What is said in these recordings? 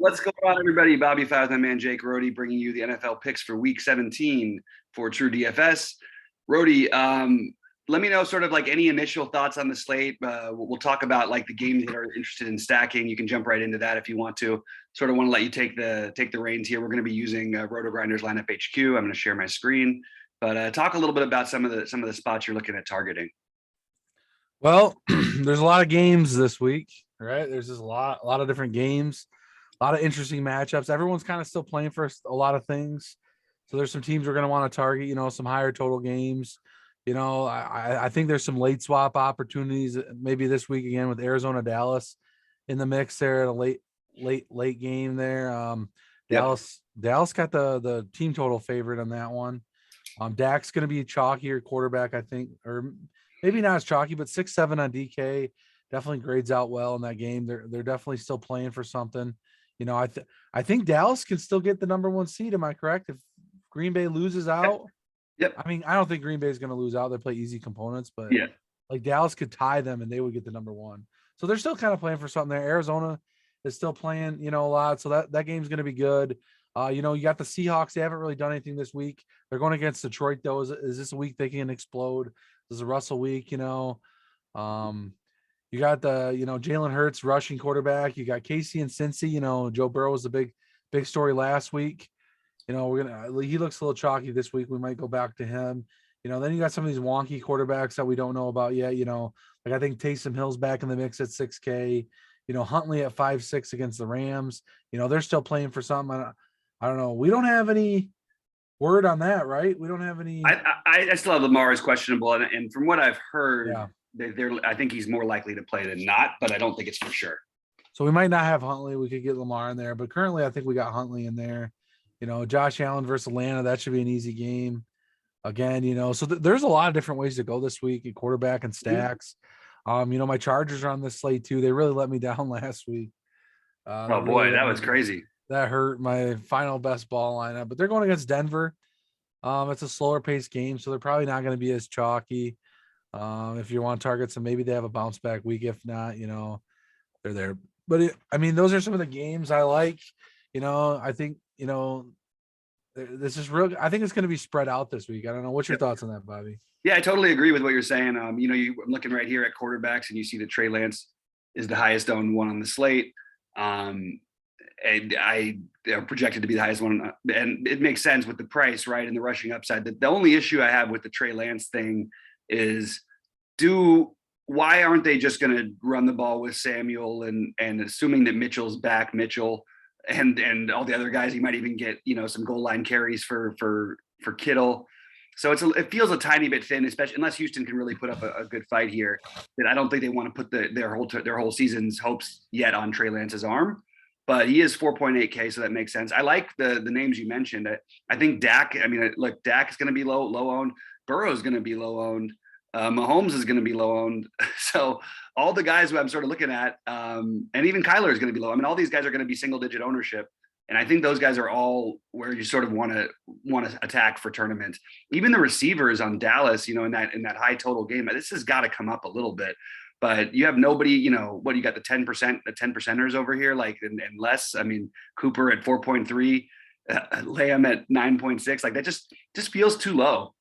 What's going on, everybody? BobbyFi with my man Jake Rohde, bringing you the NFL picks for Week 17 for True DFS. Rohde, let me know sort of like any initial thoughts on the slate. We'll talk about like the games that are interested in stacking. You can jump right into that if you want to. Sort of want to let you take the reins here. We're going to be using Roto Grinders Lineup HQ. I'm going to share my screen, but talk a little bit about some of the spots you're looking at targeting. Well, there's a lot of games this week, right? There's just a lot of different games, a lot of interesting matchups. Everyone's kind of still playing for a lot of things. So there's some teams we're going to want to target, some higher total games. I think there's some late swap opportunities maybe this week again with Arizona, Dallas in the mix there at a late game there. Dallas got the team total favorite on that one. Dak's going to be a chalkier quarterback, I think, or maybe not as chalky, but 6-7 on DK definitely grades out well in that game. They're definitely still playing for something. I think Dallas can still get the number one seed. Am I correct? If Green Bay loses out, Yep. I mean, I don't think Green Bay is going to lose out. They play easy components, but like Dallas could tie them and they would get the number one. So they're still kind of playing for something there. Arizona is still playing, a lot. So that game's going to be good. You got the Seahawks. They haven't really done anything this week. They're going against Detroit, though. Is this a week they can explode? This is a Russell week, you got the, Jalen Hurts rushing quarterback. You got Casey and Cincy. Joe Burrow was the big story last week. He looks a little chalky this week. We might go back to him. Then you got some of these wonky quarterbacks that we don't know about yet. Like I think Taysom Hill's back in the mix at 6K. Huntley at 5-6 against the Rams. They're still playing for something. I don't know. We don't have any word on that, right? We don't have any. I still have Lamar as questionable, and from what I've heard, yeah. I think he's more likely to play than not, but I don't think it's for sure. So we might not have Huntley. We could get Lamar in there, but currently I think we got Huntley in there. Josh Allen versus Atlanta, that should be an easy game. Again, so there's a lot of different ways to go this week at quarterback and stacks. My Chargers are on this slate too. They really let me down last week. Oh boy, that was crazy. That hurt my final best ball lineup, but they're going against Denver. It's a slower paced game, so they're probably not going to be as chalky. If you want to target some, maybe they have a bounce back week. If not, they're there. But those are some of the games I like. I think, this is real. I think it's going to be spread out this week. I don't know. What's your thoughts on that, Bobby? Yeah, I totally agree with what you're saying. I'm looking right here at quarterbacks, and you see that Trey Lance is the highest owned one on the slate. And they're projected to be the highest one, and it makes sense with the price, right? And the rushing upside. The only issue I have with the Trey Lance thing is, why aren't they just going to run the ball with Samuel and assuming that Mitchell's back, Mitchell and all the other guys, he might even get some goal line carries for Kittle. So it feels a tiny bit thin, especially unless Houston can really put up a good fight here. That I don't think they want to put their whole season's hopes yet on Trey Lance's arm. But he is 4.8K, so that makes sense. I like the names you mentioned. I think Dak. Look, Dak is going to be low owned. Burrow is going to be low owned. Mahomes is going to be low owned. So all the guys who I'm sort of looking at, and even Kyler is going to be low. All these guys are going to be single digit ownership. And I think those guys are all where you sort of want to attack for tournaments. Even the receivers on Dallas, in that high total game, this has got to come up a little bit. But you have nobody, you got the 10%ers over here, like and less. Cooper at 4.3, Lamb at 9.6. Like that just feels too low.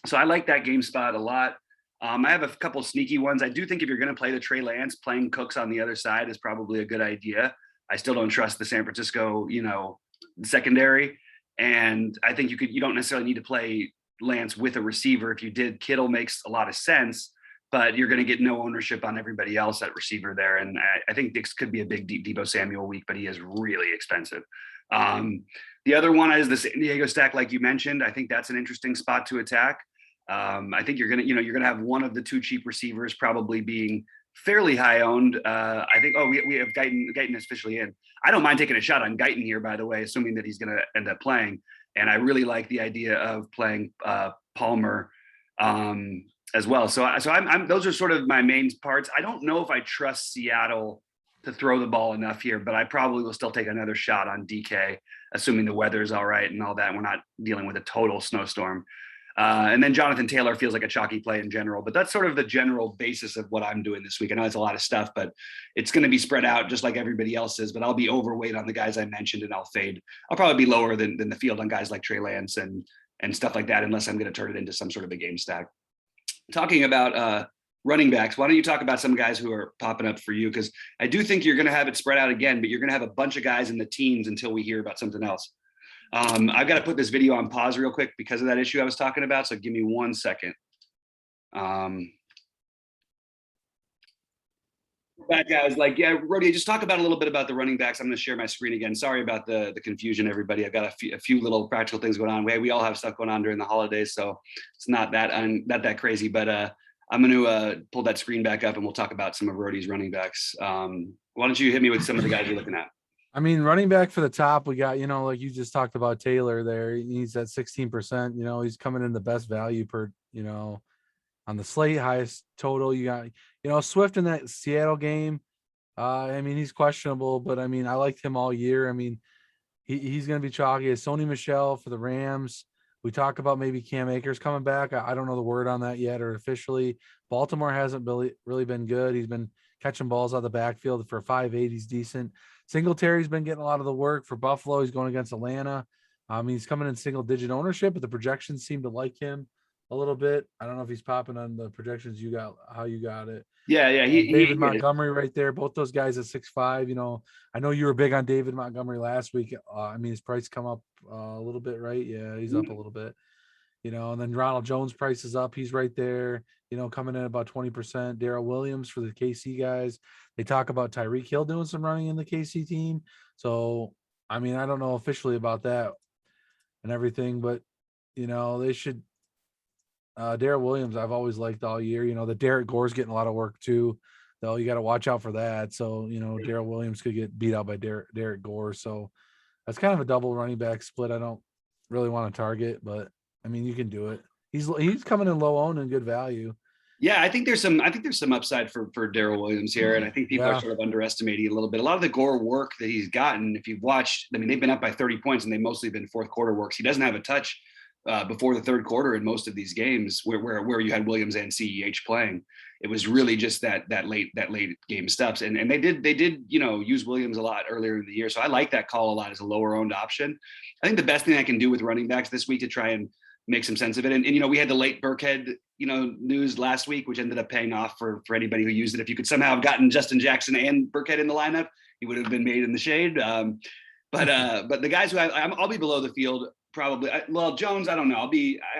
So I like that game spot a lot. I have a couple sneaky ones. I do think if you're going to play the Trey Lance, playing Cooks on the other side is probably a good idea. I still don't trust the San Francisco, secondary. And I think you don't necessarily need to play Lance with a receiver. If you did, Kittle makes a lot of sense, but you're going to get no ownership on everybody else at receiver there. And I think this could be a big Deebo Samuel week, but he is really expensive. The other one is the San Diego stack, like you mentioned. I think that's an interesting spot to attack. I think you're going to have one of the two cheap receivers probably being fairly high owned. I think, we have Guyton is officially in. I don't mind taking a shot on Guyton here, by the way, assuming that he's going to end up playing. And I really like the idea of playing Palmer as well. So I'm those are sort of my main parts. I don't know if I trust Seattle to throw the ball enough here, but I probably will still take another shot on DK, assuming the weather's all right and all that. We're not dealing with a total snowstorm. And then Jonathan Taylor feels like a chalky play in general, but that's sort of the general basis of what I'm doing this week. I know it's a lot of stuff, but it's going to be spread out just like everybody else is, but I'll be overweight on the guys I mentioned and I'll fade. I'll probably be lower than the field on guys like Trey Lance and stuff like that, unless I'm going to turn it into some sort of a game stack. Talking about running backs, why don't you talk about some guys who are popping up for you? Because I do think you're going to have it spread out again, but you're going to have a bunch of guys in the teens until we hear about something else. I've got to put this video on pause real quick because of that issue I was talking about. So give me 1 second. That guy's like, yeah, Rohde, just talk about a little bit about the running backs. I'm going to share my screen again. Sorry about the confusion, everybody. I've got a few little practical things going on. We all have stuff going on during the holidays, so it's not that crazy. But I'm going to pull that screen back up and we'll talk about some of Rohde's running backs. Why don't you hit me with some of the guys you're looking at? I mean, running back for the top, we got, like you just talked about Taylor there. He's at 16%. He's coming in the best value per, on the slate, highest total. You got, Swift in that Seattle game. I mean, he's questionable, but I mean, I liked him all year. I mean, he's going to be chalky. Sony Michel for the Rams. We talk about maybe Cam Akers coming back. I don't know the word on that yet or officially. Baltimore hasn't really been good. He's been catching balls out of the backfield for 5.8. He's decent. Singletary's been getting a lot of the work for Buffalo. He's going against Atlanta. He's coming in single digit ownership, but the projections seem to like him a little bit. I don't know if he's popping on the projections you got, how you got it. Yeah. David Montgomery right there. Both those guys at 6.5. I know you were big on David Montgomery last week. I mean, his price come up a little bit, right? Yeah, he's up a little bit. And then Ronald Jones price is up. He's right there, coming in about 20%. Darrell Williams for the KC guys. They talk about Tyreek Hill doing some running in the KC team. So, I mean, I don't know officially about that and everything, but, they should. Darrell Williams, I've always liked all year. The Derek Gore's getting a lot of work too, though. You got to watch out for that. So, Darrell Williams could get beat out by Derek Gore. So that's kind of a double running back split. I don't really want to target, but I mean, you can do it. He's coming in low owned and good value. Yeah, I think there's some upside for Darrell Williams here, and I think people are sort of underestimating a little bit. A lot of the Gore work that he's gotten, if you've watched, I mean, they've been up by 30 points, and they've mostly been fourth quarter works. He doesn't have a touch before the third quarter in most of these games where you had Williams and CEH playing. It was really just that late game stuff, and they did use Williams a lot earlier in the year. So I like that call a lot as a lower owned option. I think the best thing I can do with running backs this week to try and make some sense of it. And we had the late Burkhead, news last week, which ended up paying off for anybody who used it. If you could somehow have gotten Justin Jackson and Burkhead in the lineup, he would have been made in the shade. But the guys who I'll be below the field probably. Jones, I don't know.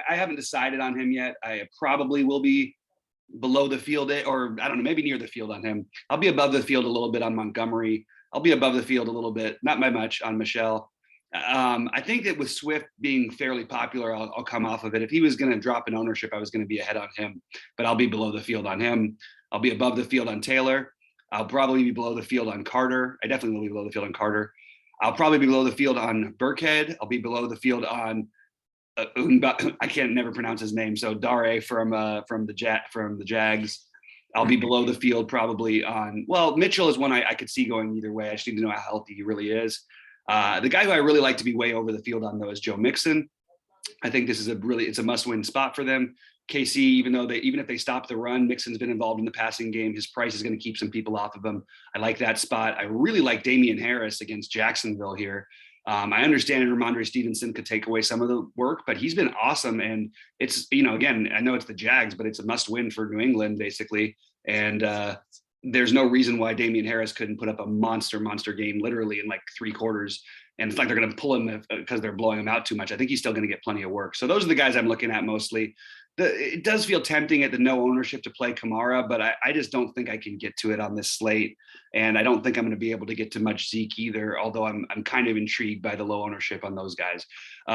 I haven't decided on him yet. I probably will be below the field, or I don't know, maybe near the field on him. I'll be above the field a little bit on Montgomery. I'll be above the field a little bit, not by much, on Michelle. I think that with Swift being fairly popular, I'll come off of it. If he was going to drop in ownership, I was going to be ahead on him, but I'll be below the field on him. I'll be above the field on Taylor. I'll probably be below the field on Carter. I definitely will be below the field on Carter. I'll probably be below the field on Burkhead. I'll be below the field on I can't never pronounce his name. So Dare from the Jags. I'll be below the field probably on, Mitchell is one I could see going either way. I just need to know how healthy he really is. The guy who I really like to be way over the field on, though, is Joe Mixon. I think this is it's a must-win spot for them. KC, even if they stop the run, Mixon's been involved in the passing game. His price is going to keep some people off of him. I like that spot. I really like Damian Harris against Jacksonville here. I understand Ramondre Stevenson could take away some of the work, but he's been awesome. And it's, again, I know it's the Jags, but it's a must-win for New England, basically. And there's no reason why Damian Harris couldn't put up a monster game literally in like 3 quarters. And it's like they're going to pull him because they're blowing him out too much. I think he's still going to get plenty of work. So those are the guys I'm looking at mostly. It does feel tempting at the no ownership to play Kamara, but I just don't think I can get to it on this slate. And I don't think I'm going to be able to get to much Zeke either, although I'm kind of intrigued by the low ownership on those guys.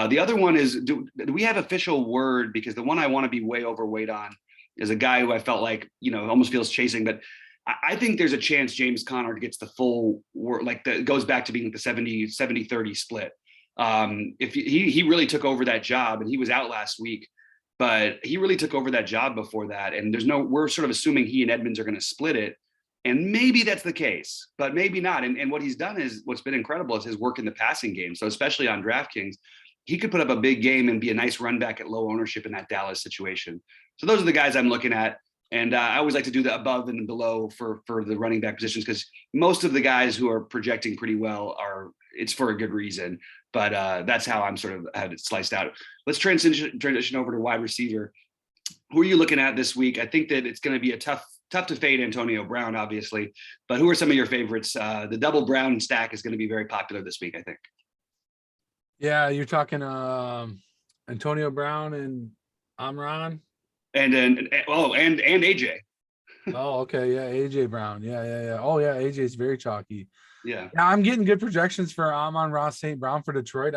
The other one is, do we have official word? Because the one I want to be way overweight on is a guy who I felt like, almost feels chasing, but I think there's a chance James Conner gets the full goes back to being the 70-30 split. If he really took over that job, and he was out last week, but he really took over that job before that. And we're sort of assuming he and Edmonds are going to split it. And maybe that's the case, but maybe not. And what he's done is, what's been incredible is his work in the passing game. So especially on DraftKings, he could put up a big game and be a nice run back at low ownership in that Dallas situation. So those are the guys I'm looking at. And I always like to do the above and below for the running back positions, because most of the guys who are projecting pretty well it's for a good reason. But that's how I'm sort of had it sliced out. Let's transition over to wide receiver. Who are you looking at this week? I think that it's going to be a tough to fade Antonio Brown, obviously. But who are some of your favorites? The double Brown stack is going to be very popular this week, I think. Yeah, you're talking Antonio Brown and Amron. And AJ. Oh, okay. Yeah, AJ Brown. Yeah. Oh, yeah. AJ's very chalky. Yeah. Yeah, I'm getting good projections for Amon-Ra St. Brown for Detroit.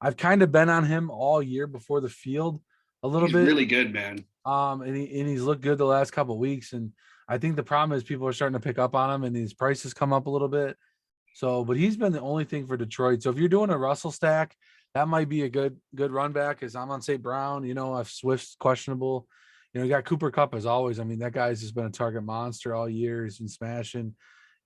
I've kind of been on him all year before the field a little bit. He's really good, man. And he's looked good the last couple of weeks. And I think the problem is people are starting to pick up on him, and his prices come up a little bit. So, but he's been the only thing for Detroit. So if you're doing a Russell stack, that might be a good run back. Is Amon St. Brown, if Swift's questionable. You got Cooper Kupp as always. I mean, that guy's just been a target monster all year. He's been smashing.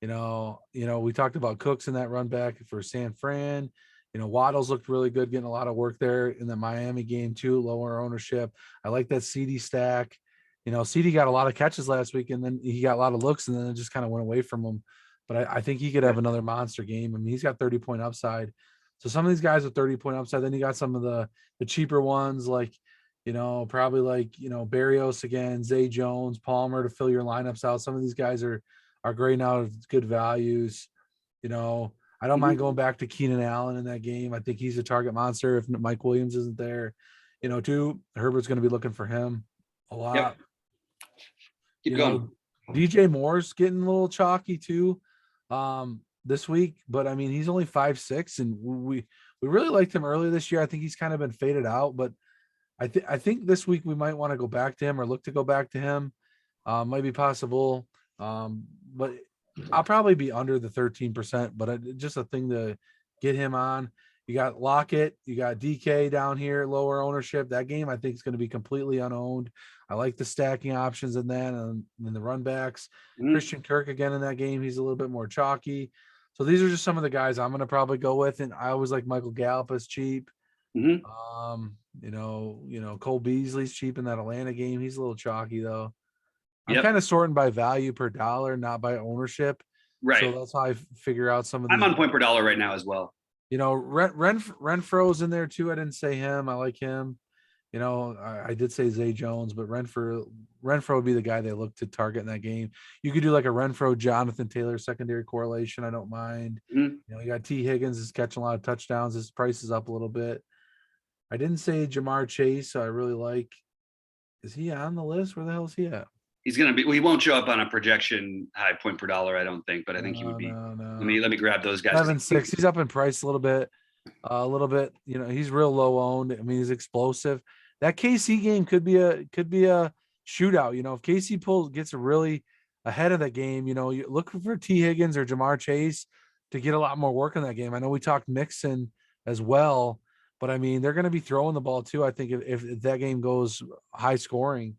We talked about Cooks in that run back for San Fran. Waddle's looked really good, getting a lot of work there in the Miami game too, lower ownership. I like that CD stack. CD got a lot of catches last week, and then he got a lot of looks, and then it just kind of went away from him. But I think he could have another monster game. I mean, he's got 30-point upside. So some of these guys with 30-point upside, then you got some of the cheaper ones like, probably like, Berrios again, Zay Jones, Palmer to fill your lineups out. Some of these guys are great now with good values. I don't mind going back to Keenan Allen in that game. I think he's a target monster if Mike Williams isn't there. Too, Herbert's going to be looking for him a lot. Yep. Keep going. DJ Moore's getting a little chalky too this week, but I mean, he's only 5'6", and we really liked him earlier this year. I think he's kind of been faded out, but I think this week we might want to go back to him or look to go back to him. Might be possible. But I'll probably be under the 13%, but just a thing to get him on. You got Lockett, you got DK down here, lower ownership. That game I think is going to be completely unowned. I like the stacking options in that and the run backs. Christian Kirk again in that game. He's a little bit more chalky. So these are just some of the guys I'm going to probably go with. And I always like Michael Gallup is cheap. Cole Beasley's cheap in that Atlanta game. He's a little chalky though. I'm kind of sorting by value per dollar, not by ownership. Right. So that's how I figure out some of these. I'm on point per dollar right now as well. Renfro's in there too. I didn't say him. I like him. I did say Zay Jones, but Renfro would be the guy they look to target in that game. You could do like a Renfro, Jonathan Taylor secondary correlation. I don't mind. You got T. Higgins is catching a lot of touchdowns. His price is up a little bit. I didn't say Jamar Chase, so I really like. Is he on the list? Where the hell is he at? He's going to be. Well, he won't show up on a projection high point per dollar, I don't think, but I think he would be. No. Let me grab those guys. 7.6. He's up in price a little bit. He's real low owned. I mean, he's explosive. That KC game could be a shootout. If KC gets really ahead of that game, you look for T. Higgins or Jamar Chase to get a lot more work in that game. I know we talked Mixon as well, but I mean, they're going to be throwing the ball too. I think if that game goes high scoring,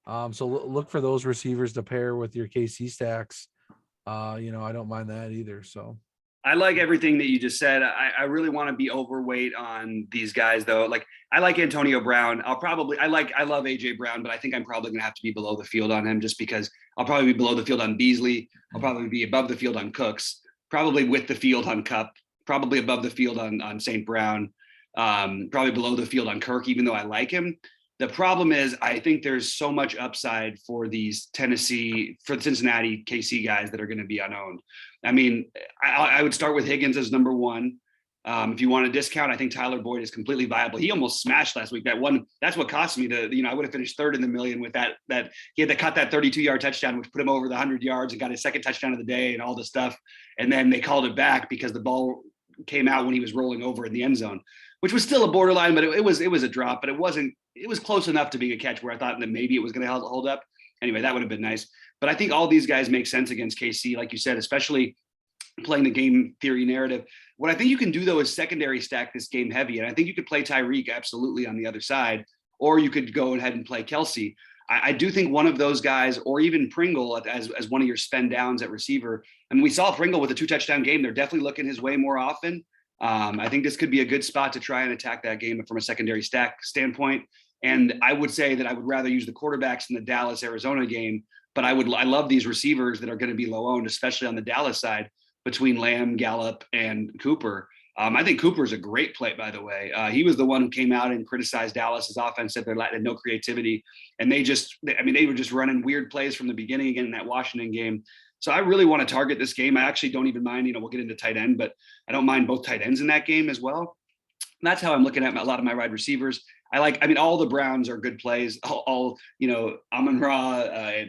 so look for those receivers to pair with your KC stacks. I don't mind that either. So I like everything that you just said. I really want to be overweight on these guys though. Like I like Antonio Brown. I love AJ Brown, but I think I'm probably going to have to be below the field on him just because I'll probably be below the field on Beasley. I'll probably be above the field on Cooks, probably with the field on Kupp, probably above the field on St. Brown, probably below the field on Kirk, even though I like him. The problem is I think there's so much upside for these Cincinnati KC guys that are going to be unowned. I mean, I would start with Higgins as number one. If you want a discount, I think Tyler Boyd is completely viable. He almost smashed last week. That's what cost me I would have finished third in the million with that he had to cut that 32-yard touchdown, which put him over the 100 yards and got his second touchdown of the day and all this stuff. And then they called it back because the ball came out when he was rolling over in the end zone, which was still a borderline, but it was a drop, but it was close enough to be a catch where I thought that maybe it was going to hold up. Anyway, that would have been nice. But I think all these guys make sense against KC, like you said, especially playing the game theory narrative. What I think you can do, though, is secondary stack this game heavy. And I think you could play Tyreek absolutely on the other side, or you could go ahead and play Kelsey. I do think one of those guys, or even Pringle as one of your spend downs at receiver. I mean, we saw Pringle with a 2-touchdown game. They're definitely looking his way more often. I think this could be a good spot to try and attack that game from a secondary stack standpoint. And I would say that I would rather use the quarterbacks in the Dallas Arizona game, but I love these receivers that are going to be low owned, especially on the Dallas side between Lamb, Gallup, and Cooper. I think Cooper is a great play, by the way. He was the one who came out and criticized Dallas's offense, said they had no creativity. And they were just running weird plays from the beginning again in that Washington game. So I really want to target this game. I actually don't even mind, we'll get into tight end, but I don't mind both tight ends in that game as well. And that's how I'm looking at a lot of my wide receivers. All the Browns are good plays. Amon-Ra,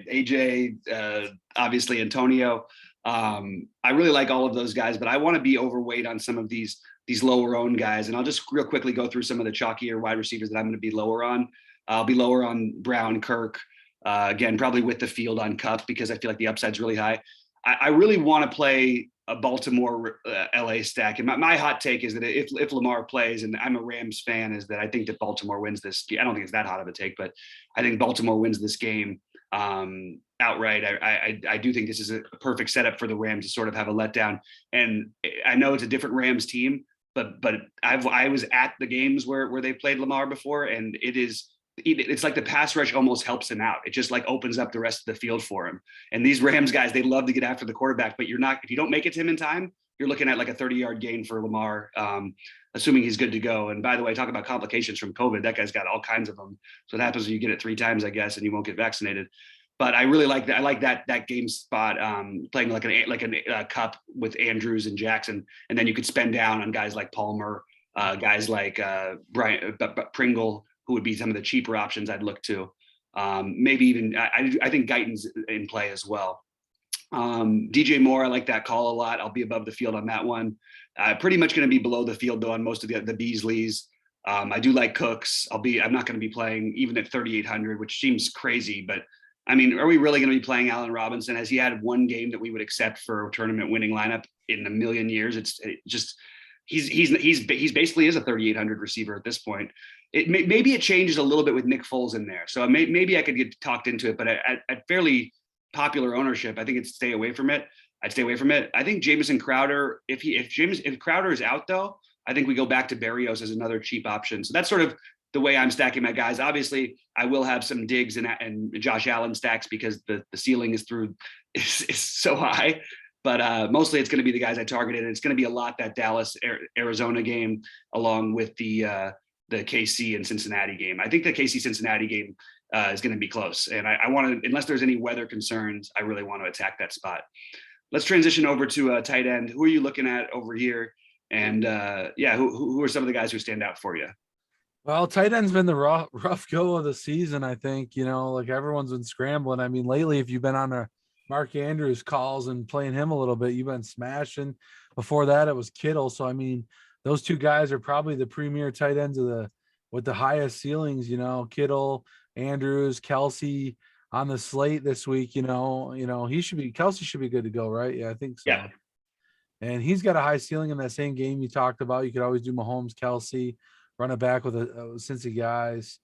AJ, obviously Antonio. I really like all of those guys, but I want to be overweight on some of these lower owned guys. And I'll just real quickly go through some of the chalkier wide receivers that I'm going to be lower on. I'll be lower on Brown, Kirk, again, probably with the field on Cup because I feel like the upside's really high. I really want to play a Baltimore LA stack. And my hot take is that if Lamar plays, and I'm a Rams fan, is that I think that Baltimore wins this. I don't think it's that hot of a take, but I think Baltimore wins this game outright. I do think this is a perfect setup for the Rams to sort of have a letdown. And I know it's a different Rams team, but I was at the games where they played Lamar before, and it's like the pass rush almost helps him out. It just like opens up the rest of the field for him. And these Rams guys, they love to get after the quarterback, but if you don't make it to him in time, you're looking at like a 30-yard gain for Lamar, assuming he's good to go. And by the way, talk about complications from COVID. That guy's got all kinds of them. So it happens when you get it 3 times, I guess, and you won't get vaccinated. But I really like that. I like that game spot, playing like a Cup with Andrews and Jackson, and then you could spend down on guys like Palmer, guys like Pringle, who would be some of the cheaper options I'd look to. Maybe even I think Guyton's in play as well. DJ Moore, I like that call a lot. I'll be above the field on that one. Pretty much going to be below the field though on most of the Beasleys. I do like Cooks. I'm not going to be playing even at 3,800, which seems crazy, but I mean, are we really going to be playing Allen Robinson? Has he had one game that we would accept for a tournament winning lineup in a million years? He's basically is a 3,800 receiver at this point. Maybe it changes a little bit with Nick Foles in there. So maybe I could get talked into it, but at fairly popular ownership, I think I'd stay away from it. I think Jamison Crowder, if Crowder is out though, I think we go back to Berrios as another cheap option. So that's sort of the way I'm stacking my guys. Obviously, I will have some Diggs and Josh Allen stacks because the ceiling is so high. But mostly it's going to be the guys I targeted. And it's going to be a lot that Dallas Arizona game along with the KC and Cincinnati game. I think the KC Cincinnati game is going to be close. And I want to, unless there's any weather concerns, I really want to attack that spot. Let's transition over to tight end. Who are you looking at over here? And who are some of the guys who stand out for you? Well, tight end's been the rough go of the season, I think. Like everyone's been scrambling. I mean, lately, if you've been on a Mark Andrews calls and playing him a little bit, you've been smashing. Before that, it was Kittle. So, I mean, those two guys are probably the premier tight ends with the highest ceilings, Kittle, Andrews, Kelsey on the slate this week, Kelsey should be good to go, right? Yeah, I think so. Yeah. And he's got a high ceiling in that same game you talked about. You could always do Mahomes, Kelsey, run it back with a Cincy guys.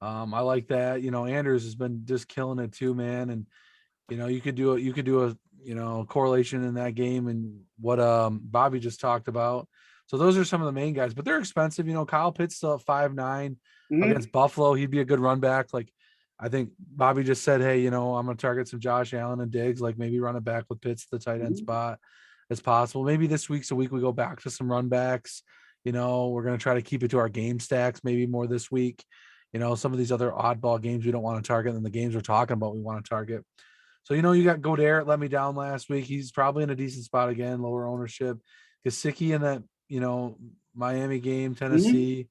I like that. Andrews has been just killing it too, man. And you could do a correlation in that game and what Bobby just talked about. So those are some of the main guys, but they're expensive. Kyle Pitts still at 5'9" against Buffalo. He'd be a good run back. Like I think Bobby just said, hey, I'm going to target some Josh Allen and Diggs, like maybe run it back with Pitts, the tight end spot as possible. Maybe this week's a week we go back to some run backs. We're going to try to keep it to our game stacks, maybe more this week. Some of these other oddball games we don't want to target, and the games we're talking about we want to target. So, you got Goddard let me down last week. He's probably in a decent spot again, lower ownership. Gesicki in that, Miami game, Tennessee.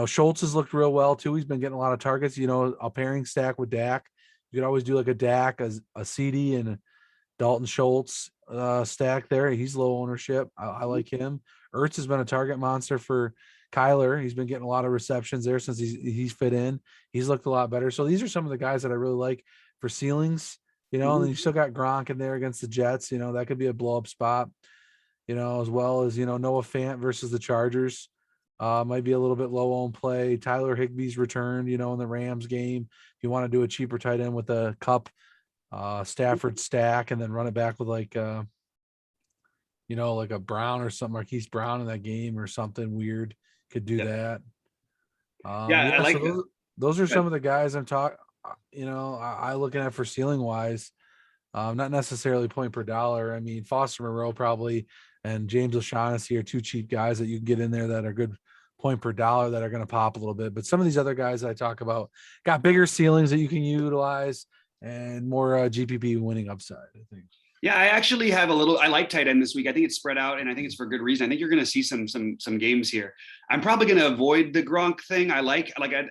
Schultz has looked real well too. He's been getting a lot of targets. A pairing stack with Dak. You could always do like a Dak, a CD, and a Dalton Schultz stack there. He's low ownership. I like him. Ertz has been a target monster for Kyler. He's been getting a lot of receptions there since he's fit in. He's looked a lot better. So these are some of the guys that I really like for ceilings. And then you still got Gronk in there against the Jets. That could be a blow up spot. As well as Noah Fant versus the Chargers. Might be a little bit low on play. Tyler Higbee's returned, in the Rams game. If you want to do a cheaper tight end with a Cup, Stafford stack, and then run it back with like like a Brown or something, Marquise Brown in that game or something weird could do Yeah. that. Yeah, I Yeah, so like that. those are some But of the guys I'm talking, I looking at for ceiling wise. Not necessarily point per dollar. I mean, Foster Moreau probably and James O'Shaughnessy are two cheap guys that you can get in there that are good point per dollar that are going to pop a little bit. But some of these other guys that I talk about got bigger ceilings that you can utilize and more GPP winning upside, I think. yeah, I actually have I like tight end this week. I think it's spread out, and I think it's for good reason. I think you're going to see some games here. I'm probably going to avoid the Gronk thing. I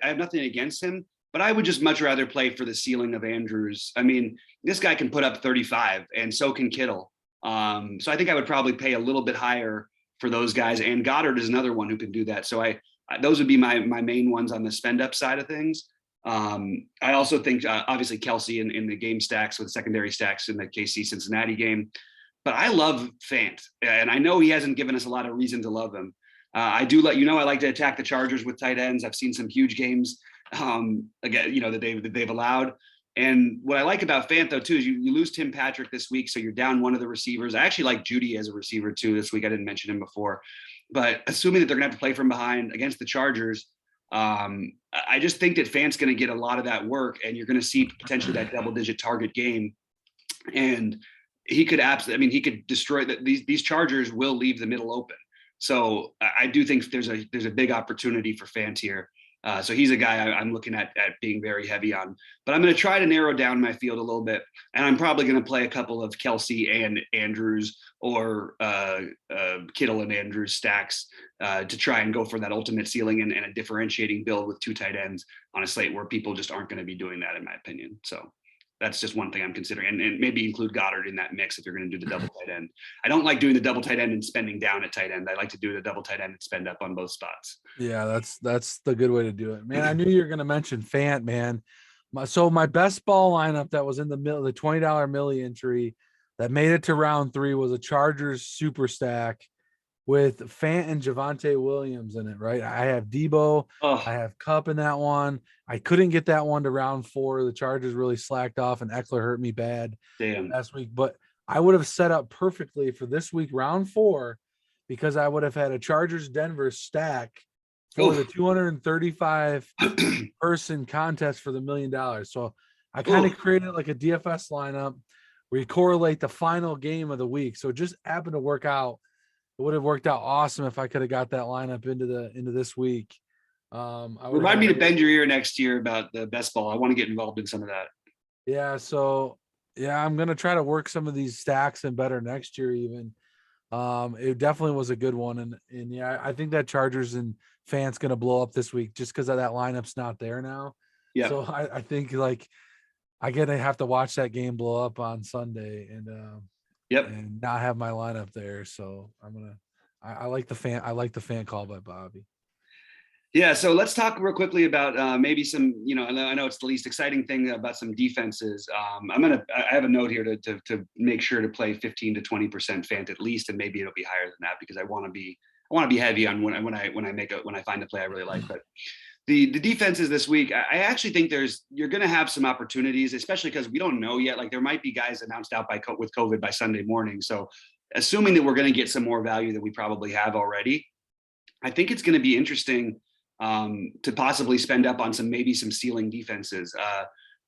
have nothing against him, but I would just much rather play for the ceiling of Andrews. I mean, this guy can put up 35, and so can Kittle. So I think I would probably pay a little bit higher for those guys. And Goddard is another one who can do that. So those would be my main ones on the spend up side of things. I also think obviously Kelsey in the game stacks with secondary stacks in the KC Cincinnati game, but I love Fant, and I know he hasn't given us a lot of reason to love him. I do I like to attack the Chargers with tight ends. I've seen some huge games again, that they've allowed. And what I like about Fant though too is you lose Tim Patrick this week, so you're down one of the receivers. I actually like Judy as a receiver too this week. I didn't mention him before, but assuming that they're gonna have to play from behind against the Chargers, I just think that Fant's going to get a lot of that work, and you're going to see potentially that double-digit target game. And he could he could destroy that. These Chargers will leave the middle open. So I do think there's a big opportunity for Fant here. So he's a guy I'm looking at being very heavy on. But I'm going to try to narrow down my field a little bit, and I'm probably going to play a couple of Kelsey and Andrews or Kittle and Andrews stacks to try and go for that ultimate ceiling and a differentiating build with two tight ends on a slate where people just aren't going to be doing that, in my opinion. So that's just one thing I'm considering, and maybe include Goddard in that mix if you're going to do the double tight end. I don't like doing the double tight end and spending down at tight end. I like to do the double tight end and spend up on both spots. Yeah, that's the good way to do it, man. I knew you were going to mention Fant, man. My best ball lineup that was in the middle, the $20 milli entry that made it to round 3 was a Chargers super stack with Fant and Javonte Williams in it, right? I have Debo, I have Cup in that one. I couldn't get that one to round 4. The Chargers really slacked off, and Eckler hurt me bad last week. But I would have set up perfectly for this week, round 4, because I would have had a Chargers Denver stack for the 235 person contest for the $1 million. So I kind of created like a DFS lineup where you correlate the final game of the week. So it just happened to work out. It would have worked out awesome if I could have got that lineup into this week. Remind me to bend your ear next year about the best ball. I want to get involved in some of that. Yeah. So yeah, I'm going to try to work some of these stacks and better next year even. It definitely was a good one. And yeah, I think that Chargers and Fant's going to blow up this week just because of that lineup's not there now. Yeah. So I think like I get to have to watch that game blow up on Sunday and not have my lineup there. So I like the fan call by Bobby. Yeah, so let's talk real quickly about maybe some, I know it's the least exciting thing about some defenses. I have a note here to make sure to play 15 to 20% Fant at least, and maybe it'll be higher than that because I want to be heavy on when I find a play I really like. But the defenses this week, I actually think you're going to have some opportunities, especially because we don't know yet. Like there might be guys announced out with COVID by Sunday morning. So assuming that we're going to get some more value than we probably have already, I think it's going to be interesting to possibly spend up on some ceiling defenses.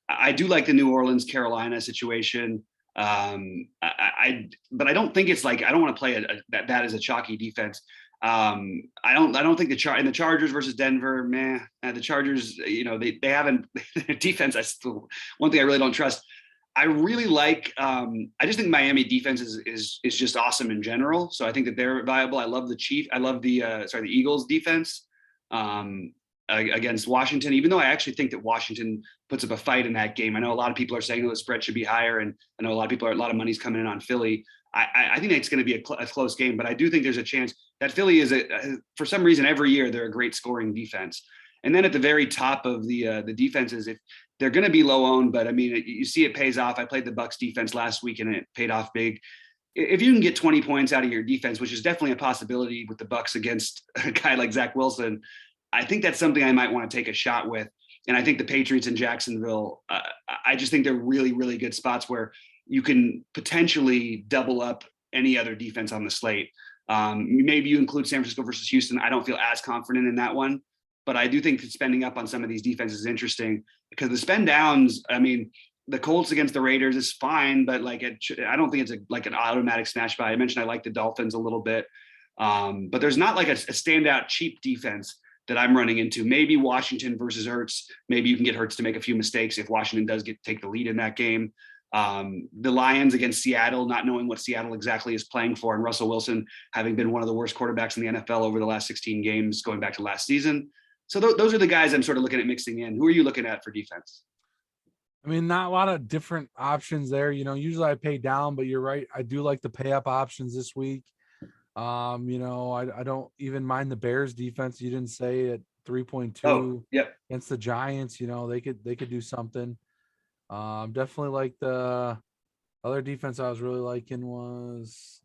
I do like the New Orleans Carolina situation. But I don't think it's like, I don't want to play that as a chalky defense. I don't think in the Chargers versus Denver, the Chargers, they haven't their defense. One thing I really don't trust. I really like, I just think Miami defense is just awesome in general. So I think that they're viable. I love the Eagles defense against Washington, even though I actually think that Washington puts up a fight in that game. I know a lot of people are saying the spread should be higher, and I know a lot of money's coming in on Philly. I think it's going to be a close game, but I do think there's a chance that Philly is for some reason every year they're a great scoring defense. And then at the very top of the defenses, if they're going to be low owned, but I mean, you see it pays off. I played the Bucs defense last week and it paid off big. If you can get 20 points out of your defense, which is definitely a possibility with the Bucs against a guy like Zach Wilson, I think that's something I might want to take a shot with. And I think the Patriots in Jacksonville, I just think they're really, really good spots where you can potentially double up any other defense on the slate. Maybe you include San Francisco versus Houston. I don't feel as confident in that one, but I do think that spending up on some of these defenses is interesting because the spend downs, I mean, the Colts against the Raiders is fine, but like I don't think it's like an automatic smash buy. I mentioned I like the Dolphins a little bit, but there's not like a standout cheap defense that I'm running into. Maybe Washington versus Hurts. Maybe you can get Hurts to make a few mistakes if Washington does take the lead in that game. The Lions against Seattle, not knowing what Seattle exactly is playing for, and Russell Wilson having been one of the worst quarterbacks in the NFL over the last 16 games going back to last season. So those are the guys I'm sort of looking at mixing in. Who are you looking at for defense? I mean, not a lot of different options there. Usually I pay down, but you're right. I do like the pay up options this week. I don't even mind the Bears defense. You didn't say at 3.2 Oh, yep. against the Giants. They could do something. Definitely like the other defense I was really liking was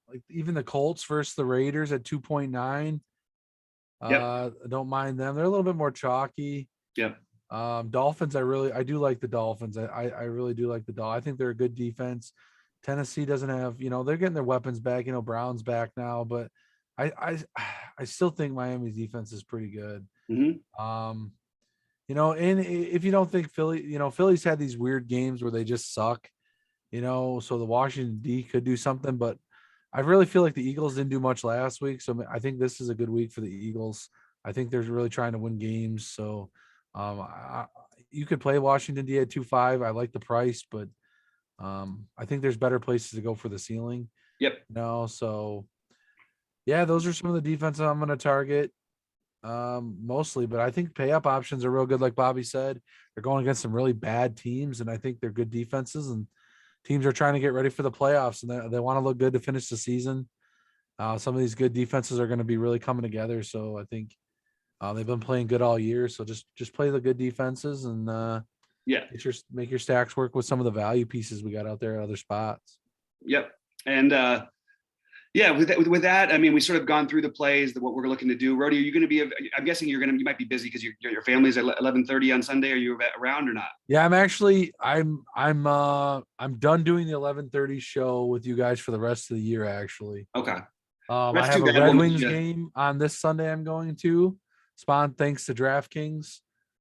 like even the Colts versus the Raiders at 2.9. Yep. I don't mind them. They're a little bit more chalky. Yep. Dolphins, I do like the Dolphins. I really do like the Dolphins. I think they're a good defense. Tennessee doesn't have, they're getting their weapons back. Brown's back now, but I still think Miami's defense is pretty good. Mm-hmm. And if you don't think Philly's had these weird games where they just suck, so the Washington D could do something, but I really feel like the Eagles didn't do much last week. So I think this is a good week for the Eagles. I think they're really trying to win games. So you could play Washington D at 2.5. I like the price, but I think there's better places to go for the ceiling. Yep. So yeah, those are some of the defenses I'm going to target mostly, but I think pay up options are real good. Like Bobby said, they're going against some really bad teams, and I think they're good defenses, and teams are trying to get ready for the playoffs, and they want to look good to finish the season. Some of these good defenses are going to be really coming together. So I think they've been playing good all year. So just play the good defenses and make your stacks work with some of the value pieces we got out there at other spots. Yep. And with that, I mean, we sort of gone through the plays, what we're looking to do. Rohde, are you going to be? I'm guessing you might be busy because your family's at 11:30 on Sunday. Are you around or not? Yeah, I'm done doing the 11:30 show with you guys for the rest of the year. Actually, okay. I have a Red Wings game on this Sunday. I'm going to spawn thanks to DraftKings,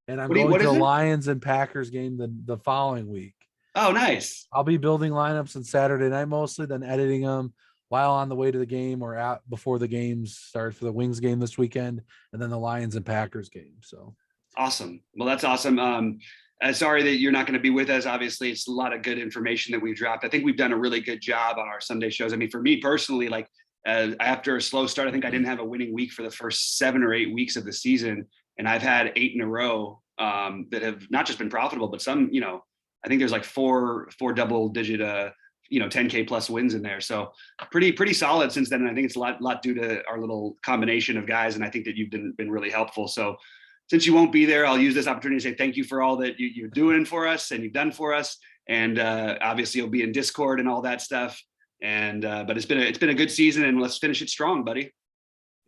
and I'm going to the Lions and Packers game the following week. Oh, nice. I'll be building lineups on Saturday night mostly, then editing them while on the way to the game or out before the games start for the Wings game this weekend, and then the Lions and Packers game. So awesome. Well, that's awesome. Sorry that you're not going to be with us. Obviously, it's a lot of good information that we've dropped. I think we've done a really good job on our Sunday shows. I mean, for me personally, like after a slow start, I think I didn't have a winning week for the first 7 or 8 weeks of the season, and I've had 8 in a row that have not just been profitable, but some, I think there's like four double-digit 10K plus wins in there. So pretty solid since then. And I think it's a lot due to our little combination of guys. And I think that you've been really helpful. So since you won't be there, I'll use this opportunity to say thank you for all that you're doing for us and you've done for us. And obviously you'll be in Discord and all that stuff. And but it's been a good season, and let's finish it strong, buddy.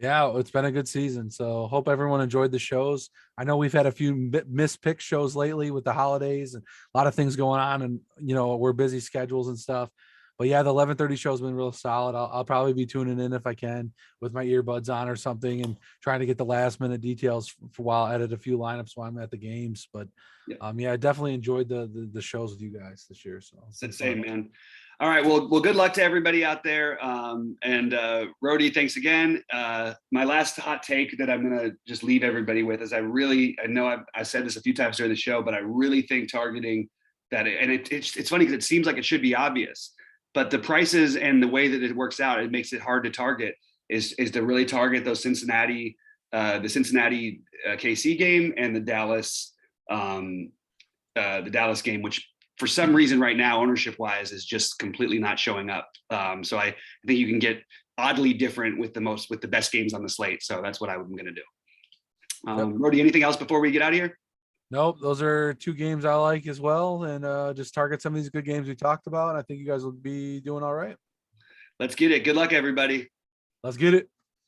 Yeah, it's been a good season. So hope everyone enjoyed the shows. I know we've had a few missed pick shows lately with the holidays and a lot of things going on, and we're busy schedules and stuff. But yeah, the 11:30 show has been real solid. I'll probably be tuning in if I can with my earbuds on or something, and trying to get the last minute details for while I edit a few lineups while I'm at the games. But I definitely enjoyed the shows with you guys this year. So same, man. All right. Well, good luck to everybody out there. And Rohde, thanks again. My last hot take that I'm going to just leave everybody with is I know I said this a few times during the show, but I really think targeting that, and it's funny because it seems like it should be obvious, but the prices and the way that it works out, it makes it hard to target is to really target those the Cincinnati KC game and the Dallas game, which for some reason right now, ownership wise, is just completely not showing up. So I think you can get oddly different with the best games on the slate. So that's what I'm going to do. Rohde, anything else before we get out of here? Nope. Those are 2 games I like as well. And just target some of these good games we talked about. And I think you guys will be doing all right. Let's get it. Good luck, everybody. Let's get it.